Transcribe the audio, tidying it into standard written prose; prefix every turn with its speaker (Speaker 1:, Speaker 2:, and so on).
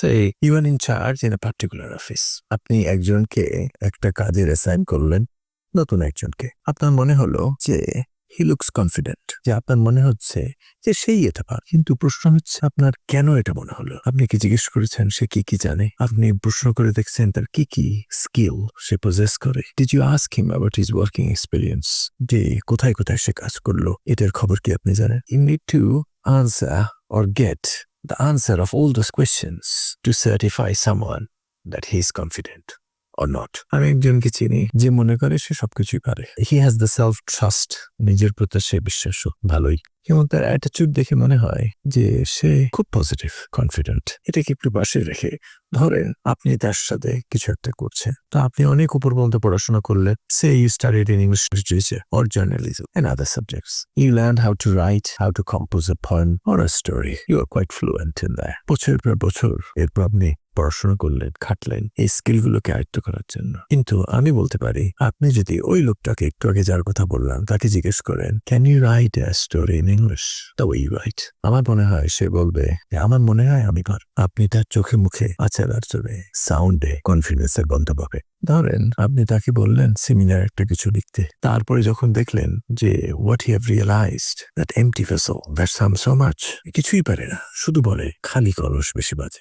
Speaker 1: say you are in charge in a particular office. আপনি একজনকে একটা কাজের অ্যাসাইন করলেন, নতুন একজনকে। আপনার মনে হলো যে he looks confident, যে আপনার মনে হচ্ছে যে সেই এটা পারে। কিন্তু প্রশ্ন হচ্ছে আপনার কেন এটা মনে হলো? আপনি কি জিজ্ঞেস করেছেন সে কি কি জানে? আপনি প্রশ্ন করে দেখছেন তার কি কি স্কিল সে পজেস করে? Did you ask him about his working experience? যে কোথায় কোথায় সে কাজ করলো, এটার খবর কি আপনি জানেন? You need to answer or get the answer of all those questions to certify someone that he is confident or not. আমি একজনকে চিনি যে মনে করে সে সবকিছুই পারে। He has the self trust, নিজের প্রতি সে বিশ্বাস ভালোই, এবং তার অ্যাটিটিউড দেখে মনে হয় যে সে খুব পজিটিভ, কনফিডেন্ট। এটাকে একটু পাশে রেখে ধরেন আপনি তার সাথে কিছু একটা করছেন, তো আপনি অনেক উপর পর্যন্ত পড়াশোনা করলেন, সে you studied in English literature or journalism and other subjects. You learned how to write, how to compose a poem or a story. You are quite fluent in that. বছরের পর বছর এরপর আপনি পড়াশোনা করলেন, খাটলেন এই স্কিলগুলোকে আয়ত্ত করার জন্য। কিন্তু আমি বলতে পারি, আপনি যদি ওই লোকটাকে একটু আগে যার কথা বললাম তাকে জিজ্ঞেস করেন, can you write a story in English the way you write? আমার মনে হয় সে বলবে আমার মনে হয় আমি পার। আপনি তার চোখে মুখে আচার আচরণে সাউন্ডে কনফিডেন্সের গন্ধ পাবে। ধরেন আপনি তাকে বললেন সেমিনার একটা কিছু লিখতে, তারপরে যখন দেখলেন যে what you have realized that empty vessel that some so much, কিছুই পারে না, শুধু বলে খালি কলস বেশি বাজে।